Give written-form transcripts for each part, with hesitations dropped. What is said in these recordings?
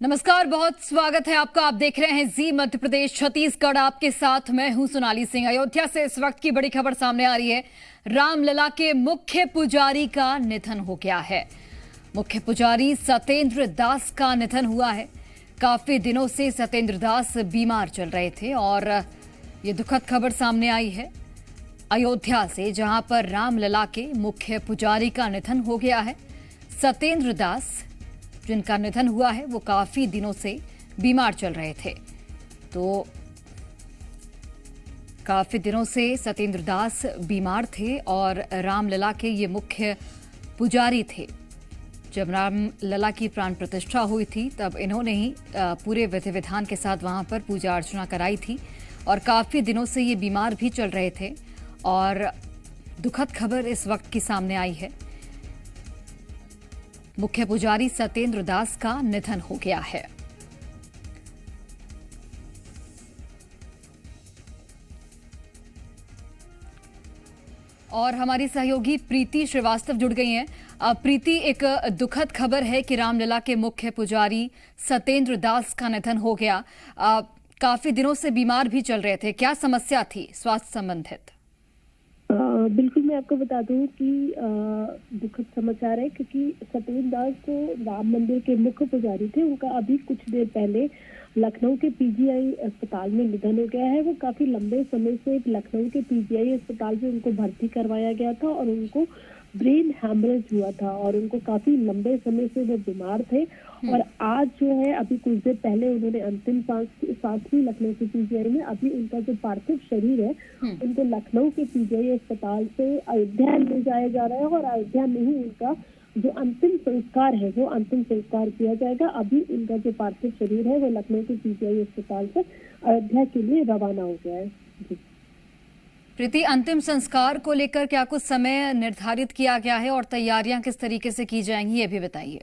नमस्कार, बहुत स्वागत है आपका। आप देख रहे हैं जी मध्य प्रदेश छत्तीसगढ़। आपके साथ मैं हूं सोनाली सिंह। अयोध्या से इस वक्त की बड़ी खबर सामने आ रही है। रामलला के मुख्य पुजारी का निधन हो गया है। मुख्य पुजारी सत्येंद्र दास का निधन हुआ है। काफी दिनों से सत्येंद्र दास बीमार चल रहे थे और ये दुखद खबर सामने आई है अयोध्या से, जहां पर रामलला के मुख्य पुजारी का निधन हो गया है। सत्येंद्र दास जिनका निधन हुआ है वो काफी दिनों से बीमार चल रहे थे। तो काफी दिनों से सत्येंद्र दास बीमार थे और रामलला के ये मुख्य पुजारी थे। जब रामलला की प्राण प्रतिष्ठा हुई थी तब इन्होंने ही पूरे विधि विधान के साथ वहां पर पूजा अर्चना कराई थी और काफी दिनों से ये बीमार भी चल रहे थे। और दुखद खबर इस वक्त की सामने आई है, मुख्य पुजारी सत्येंद्र दास का निधन हो गया है। और हमारी सहयोगी प्रीति श्रीवास्तव जुड़ गई हैं। प्रीति, एक दुखद खबर है कि रामलला के मुख्य पुजारी सत्येंद्र दास का निधन हो गया। काफी दिनों से बीमार भी चल रहे थे, क्या समस्या थी स्वास्थ्य संबंधित? बिल्कुल, मैं आपको बता दूं कि दुखद समाचार है, क्योंकि सत्येंद्र दास जो राम मंदिर के मुख्य पुजारी थे, उनका अभी कुछ देर पहले लखनऊ के पीजीआई अस्पताल में निधन हो गया है। वो काफी लंबे समय से लखनऊ के पीजीआई अस्पताल में उनको भर्ती करवाया गया था और उनको ब्रेन हैमरेज हुआ था और उनको काफी लंबे समय से वो बीमार थे। और आज जो है, अभी कुछ देर पहले उन्होंने अंतिम सांस ली लखनऊ के पीजीआई में। अभी उनका जो पार्थिव शरीर है उनको लखनऊ के पीजीआई अस्पताल से अयोध्या ले जाया जा रहा है और अयोध्या में ही उनका जो अंतिम संस्कार है वो अंतिम संस्कार किया जाएगा। अभी उनका जो पार्थिव शरीर है वो लखनऊ के पीजीआई अस्पताल से अयोध्या के लिए रवाना हो गया है। जी प्रीति, अंतिम संस्कार को लेकर क्या कुछ समय निर्धारित किया गया है और तैयारियां किस तरीके से की जाएंगी, ये भी बताइए।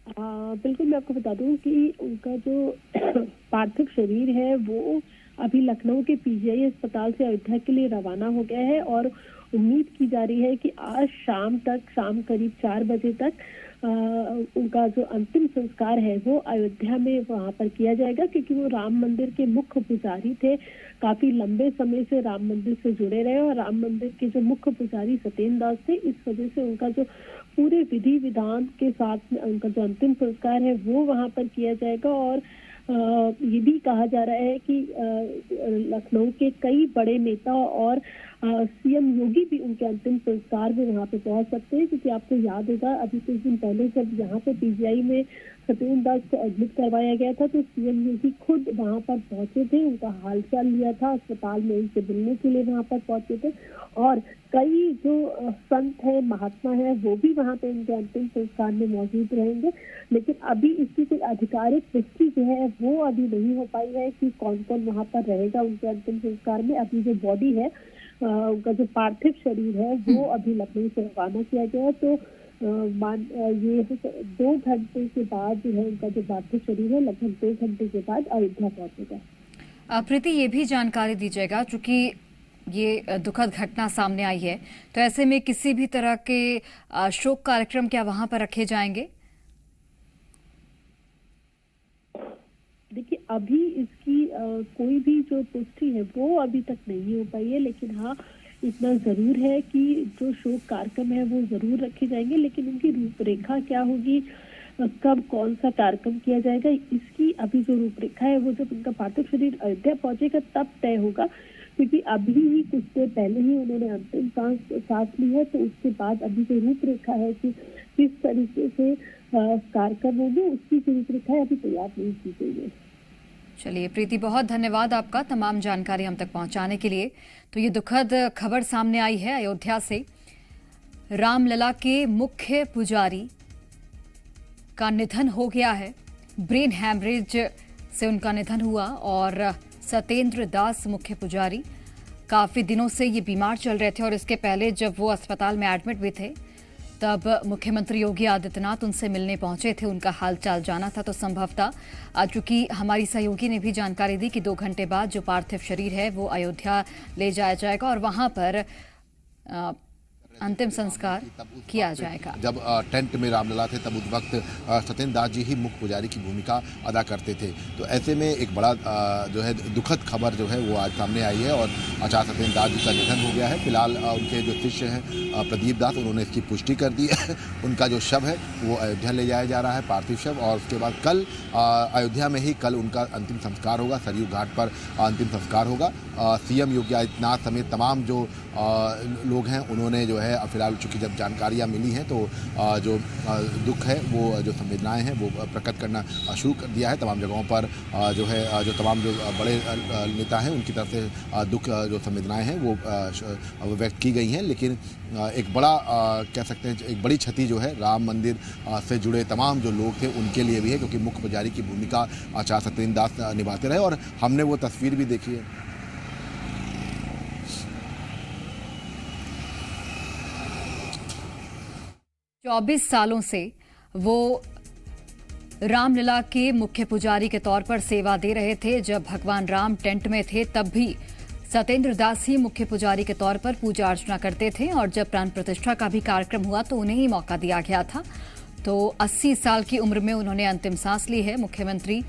बिल्कुल, मैं आपको बता दूं कि उनका जो पार्थिव शरीर है वो अभी लखनऊ के पीजीआई अस्पताल से अयोध्या के लिए रवाना हो गया है और उम्मीद की जा रही है कि आज शाम करीब 4 बजे तक उनका जो अंतिम संस्कार है वो अयोध्या में वहां पर किया जाएगा, क्योंकि वो राम मंदिर के मुख्य पुजारी थे। काफी लंबे समय से राम मंदिर से जुड़े रहे और राम मंदिर के जो मुख्य पुजारी सत्येंद्र दास थे, इस वजह से उनका जो पूरे विधि विधान के साथ उनका जो अंतिम संस्कार है वो वहां पर किया जाएगा। और ये भी कहा जा रहा है कि लखनऊ के कई बड़े नेता और सीएम योगी भी उनके अंतिम संस्कार में वहां पे पहुंच सकते हैं, क्योंकि आपको याद होगा अभी कुछ दिन पहले जब यहाँ पे पीजीआई में सत्येंद्र दास को एडमिट करवाया गया था तो सीएम योगी खुद वहां पर पहुंचे थे, उनका हालचाल लिया था, अस्पताल में उनसे मिलने के लिए वहां पर पहुंचे थे। और कई जो संत है, महात्मा है, वो भी वहां पे उनके अंतिम संस्कार में मौजूद रहेंगे। लेकिन अभी इसकी कोई आधिकारिक पुष्टि जो है वो अभी नहीं हो पाई है कि कौन कौन वहां पर रहेगा उनके अंतिम संस्कार में। अभी जो बॉडी है, उनका जो पार्थिव शरीर है वो अभी लखनऊ से रवाना किया गया है। तो ये 2 घंटे के बाद जो है उनका जो पार्थिव शरीर है लगभग 2 घंटे के बाद अयोध्या पहुंचेगा। प्रीति, ये भी जानकारी दीजिएगा, चूंकि ये दुखद घटना सामने आई है तो ऐसे में किसी भी तरह के शोक कार्यक्रम क्या वहां पर रखे जाएंगे? देखिए, अभी इसकी कोई भी जो पुष्टि है वो अभी तक नहीं हो पाई है, लेकिन हाँ इतना जरूर है कि जो शोक कार्यक्रम है वो जरूर रखे जाएंगे। लेकिन उनकी रूपरेखा क्या होगी, कब कौन सा कार्यक्रम किया जाएगा, इसकी अभी जो रूपरेखा है वो जब उनका पार्थिव शरीर अयोध्या पहुंचेगा तब तय होगा, क्योंकि अभी ही कुछ देर पहले ही उन्होंने अंतिम सांस ली है। तो उसके बाद अभी जो रूपरेखा है कि किस तरीके से कार्यक्रम होंगे, उसकी जो रूपरेखा है अभी तैयार नहीं की गई है। चलिए प्रीति, बहुत धन्यवाद आपका तमाम जानकारी हम तक पहुंचाने के लिए। तो ये दुखद खबर सामने आई है अयोध्या से। रामलला के मुख्य पुजारी का निधन हो गया है। ब्रेन हैमरेज से उनका निधन हुआ और सत्येंद्र दास मुख्य पुजारी काफी दिनों से ये बीमार चल रहे थे और इसके पहले जब वो अस्पताल में एडमिट भी थे तब मुख्यमंत्री योगी आदित्यनाथ उनसे मिलने पहुंचे थे, उनका हालचाल जाना था। तो संभवतः चूंकि हमारी सहयोगी ने भी जानकारी दी कि 2 घंटे बाद जो पार्थिव शरीर है वो अयोध्या ले जाया जाएगा और वहां पर अंतिम संस्कार किया जाएगा। जब टेंट में रामलला थे तब उस वक्त सत्येंद्र दास जी ही मुख्य पुजारी की भूमिका अदा करते थे। तो ऐसे में एक बड़ा जो है दुखद खबर जो है वो आज सामने आई है और आचार्य सत्येंद्र दास जी का निधन हो गया है। फिलहाल उनके जो शिष्य हैं प्रदीप दास, उन्होंने इसकी पुष्टि कर दी है। उनका जो शव है वो अयोध्या ले जाया जा रहा है, पार्थिव शव, और उसके बाद कल अयोध्या में ही कल उनका अंतिम संस्कार होगा। सरयू घाट पर अंतिम संस्कार होगा। सीएम योगी आदित्यनाथ समेत तमाम जो लोग हैं उन्होंने जो है फिलहाल चूंकि जब जानकारियां मिली हैं तो जो दुख है वो जो संवेदनाएं हैं वो प्रकट करना शुरू कर दिया है। तमाम जगहों पर जो है जो तमाम जो बड़े नेता हैं उनकी तरफ से दुख जो संवेदनाएं हैं वो व्यक्त की गई हैं। लेकिन एक बड़ा कह सकते हैं एक बड़ी क्षति जो है राम मंदिर से जुड़े तमाम जो लोग थे उनके लिए भी है, क्योंकि मुख्य पुजारी की भूमिका आचार्य सत्येंद्र दास निभाते रहे और हमने वो तस्वीर भी देखी है। 24 सालों से वो रामलला के मुख्य पुजारी के तौर पर सेवा दे रहे थे। जब भगवान राम टेंट में थे तब भी सत्येंद्र दास ही मुख्य पुजारी के तौर पर पूजा अर्चना करते थे और जब प्राण प्रतिष्ठा का भी कार्यक्रम हुआ तो उन्हें ही मौका दिया गया था। तो 80 साल की उम्र में उन्होंने अंतिम सांस ली है। मुख्यमंत्री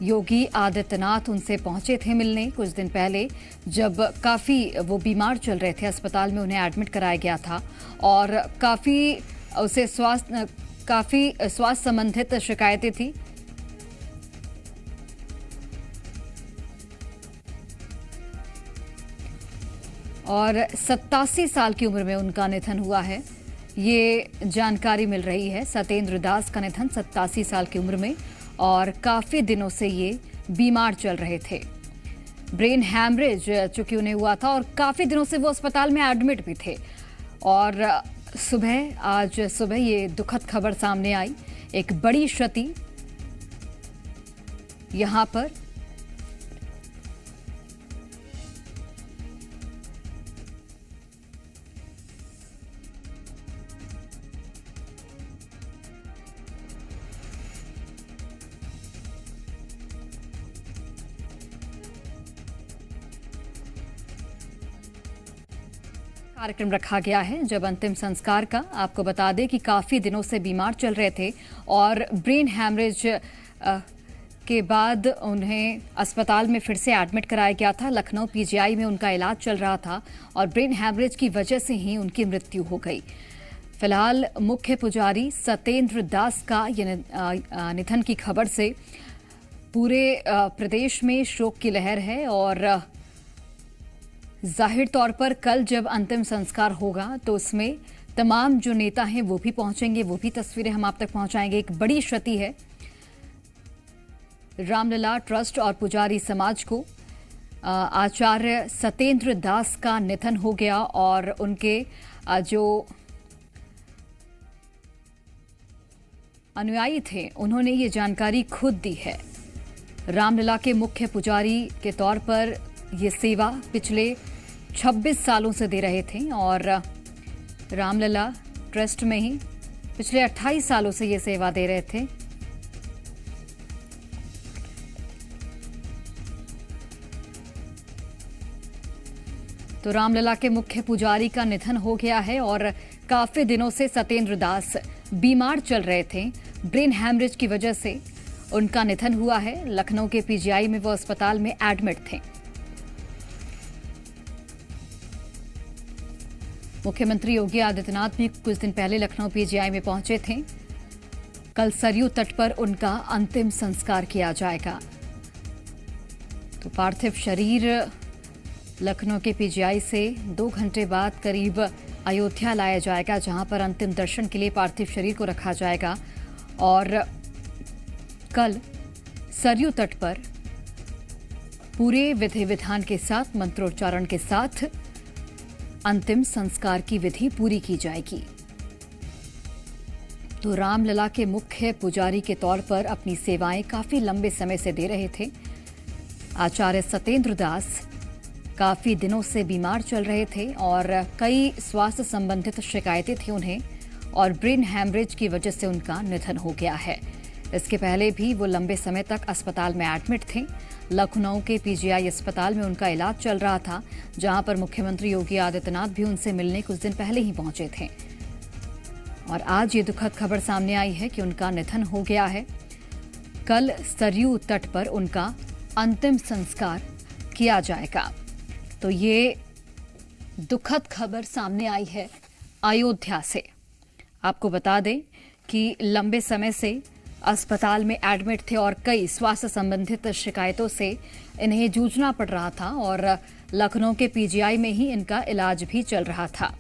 योगी आदित्यनाथ उनसे पहुंचे थे मिलने कुछ दिन पहले, जब काफी वो बीमार चल रहे थे। अस्पताल में उन्हें एडमिट कराया गया था और काफी स्वास्थ्य संबंधित शिकायतें थी। और 87 साल की उम्र में उनका निधन हुआ है, ये जानकारी मिल रही है। सत्येंद्र दास का निधन 87 साल की उम्र में, और काफी दिनों से ये बीमार चल रहे थे। ब्रेन हैमरेज चूंकि उन्हें हुआ था और काफी दिनों से वो अस्पताल में एडमिट भी थे। और आज सुबह ये दुखद खबर सामने आई, एक बड़ी क्षति यहां पर। कार्यक्रम रखा गया है जब अंतिम संस्कार का। आपको बता दें कि काफी दिनों से बीमार चल रहे थे और ब्रेन हैमरेज के बाद उन्हें अस्पताल में फिर से एडमिट कराया गया था। लखनऊ पीजीआई में उनका इलाज चल रहा था और ब्रेन हैमरेज की वजह से ही उनकी मृत्यु हो गई। फिलहाल मुख्य पुजारी सत्येंद्र दास का निधन की खबर से पूरे प्रदेश में शोक की लहर है और जाहिर तौर पर कल जब अंतिम संस्कार होगा तो उसमें तमाम जो नेता हैं वो भी पहुंचेंगे, वो भी तस्वीरें हम आप तक पहुंचाएंगे। एक बड़ी क्षति है रामलला ट्रस्ट और पुजारी समाज को। आचार्य सत्येंद्र दास का निधन हो गया और उनके जो अनुयायी थे उन्होंने ये जानकारी खुद दी है। रामलला के मुख्य पुजारी के तौर पर ये सेवा पिछले 26 सालों से दे रहे थे और रामलला ट्रस्ट में ही पिछले 28 सालों से ये सेवा दे रहे थे। तो रामलला के मुख्य पुजारी का निधन हो गया है और काफी दिनों से सत्येंद्र दास बीमार चल रहे थे। ब्रेन हैमरेज की वजह से उनका निधन हुआ है। लखनऊ के पीजीआई में वो अस्पताल में एडमिट थे। मुख्यमंत्री योगी आदित्यनाथ भी कुछ दिन पहले लखनऊ पीजीआई में पहुंचे थे। कल सरयू तट पर उनका अंतिम संस्कार किया जाएगा। तो पार्थिव शरीर लखनऊ के पीजीआई से 2 घंटे बाद करीब अयोध्या लाया जाएगा, जहां पर अंतिम दर्शन के लिए पार्थिव शरीर को रखा जाएगा। और कल सरयू तट पर पूरे विधि विधान के साथ, मंत्रोच्चारण के साथ अंतिम संस्कार की विधि पूरी की जाएगी। तो रामलला के मुख्य पुजारी के तौर पर अपनी सेवाएं काफी लंबे समय से दे रहे थे आचार्य सत्येंद्र दास। काफी दिनों से बीमार चल रहे थे और कई स्वास्थ्य संबंधित शिकायतें थी उन्हें और ब्रेन हैमरेज की वजह से उनका निधन हो गया है। इसके पहले भी वो लंबे समय तक अस्पताल में एडमिट थे। लखनऊ के पीजीआई अस्पताल में उनका इलाज चल रहा था, जहां पर मुख्यमंत्री योगी आदित्यनाथ भी उनसे मिलने कुछ दिन पहले ही पहुंचे थे। और आज ये दुखद खबर सामने आई है कि उनका निधन हो गया है। कल सरयू तट पर उनका अंतिम संस्कार किया जाएगा। तो ये दुखद खबर सामने आई है अयोध्या से। आपको बता दें कि लंबे समय से अस्पताल में एडमिट थे और कई स्वास्थ्य संबंधित शिकायतों से इन्हें जूझना पड़ रहा था और लखनऊ के पीजीआई में ही इनका इलाज भी चल रहा था।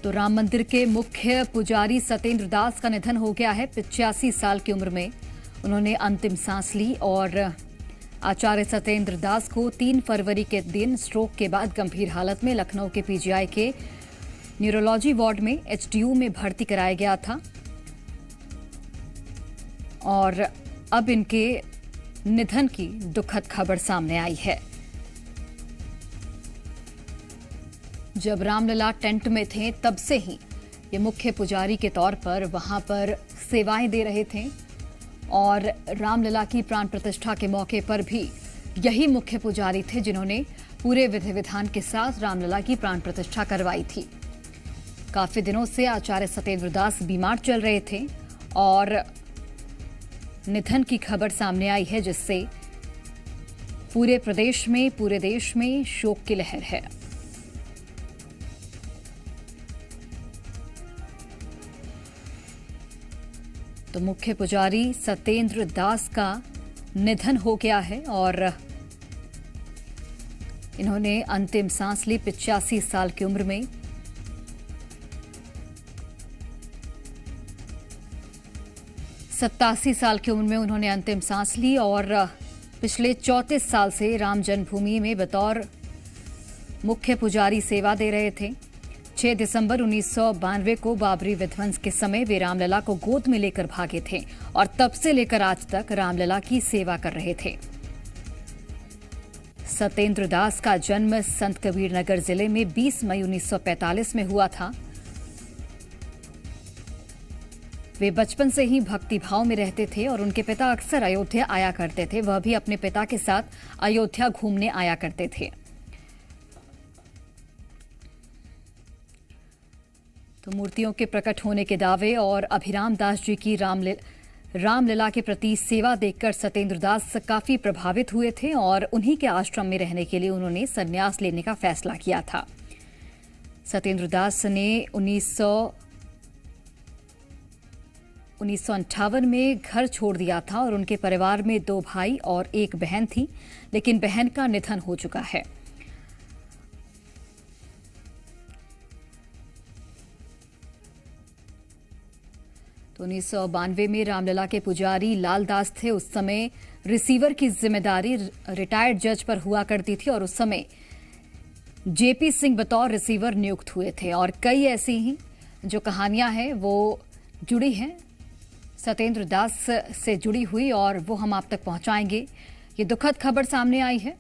तो राम मंदिर के मुख्य पुजारी सत्येंद्र दास का निधन हो गया है। 85 साल की उम्र में उन्होंने अंतिम सांस ली और आचार्य सत्येंद्र दास को 3 फरवरी के दिन स्ट्रोक के बाद गंभीर हालत में लखनऊ के पीजीआई के न्यूरोलॉजी वार्ड में एचडीयू में भर्ती कराया गया था और अब इनके निधन की दुखद खबर सामने आई है। जब रामलला टेंट में थे तब से ही ये मुख्य पुजारी के तौर पर वहां पर सेवाएं दे रहे थे और रामलला की प्राण प्रतिष्ठा के मौके पर भी यही मुख्य पुजारी थे जिन्होंने पूरे विधि विधान के साथ रामलला की प्राण प्रतिष्ठा करवाई थी। काफी दिनों से आचार्य सत्येंद्र दास बीमार चल रहे थे और निधन की खबर सामने आई है, जिससे पूरे प्रदेश में, पूरे देश में शोक की लहर है। तो मुख्य पुजारी सत्येंद्र दास का निधन हो गया है और इन्होंने अंतिम सांस ली 85 साल की उम्र में। सत्तासी साल की उम्र में उन्होंने अंतिम सांस ली और पिछले 34 साल से राम जन्मभूमि में बतौर मुख्य पुजारी सेवा दे रहे थे। 6 दिसंबर 1992 को बाबरी विध्वंस के समय वे रामलला को गोद में लेकर भागे थे और तब से लेकर आज तक रामलला की सेवा कर रहे थे। सत्येंद्र दास का जन्म संत कबीर नगर जिले में 20 मई 1945 में हुआ था। वे बचपन से ही भक्ति भाव में रहते थे और उनके पिता अक्सर अयोध्या आया करते थे। वह भी अपने पिता के साथ अयोध्या घूमने आया करते थे। तो मूर्तियों के प्रकट होने के दावे और अभिराम दास जी की रामलला के प्रति सेवा देखकर सत्येंद्र दास काफी प्रभावित हुए थे और उन्हीं के आश्रम में रहने के लिए उन्होंने संन्यास लेने का फैसला किया था। सत्येंद्र दास ने 1958 में घर छोड़ दिया था और उनके परिवार में 2 भाई और 1 बहन थी, लेकिन बहन का निधन हो चुका है। तो 1992 में रामलला के पुजारी लाल दास थे। उस समय रिसीवर की जिम्मेदारी रिटायर्ड जज पर हुआ करती थी और उस समय जेपी सिंह बतौर रिसीवर नियुक्त हुए थे। और कई ऐसी ही जो कहानियां हैं वो जुड़ी हैं सत्येंद्र दास से जुड़ी हुई और वो हम आप तक पहुंचाएंगे। ये दुखद खबर सामने आई है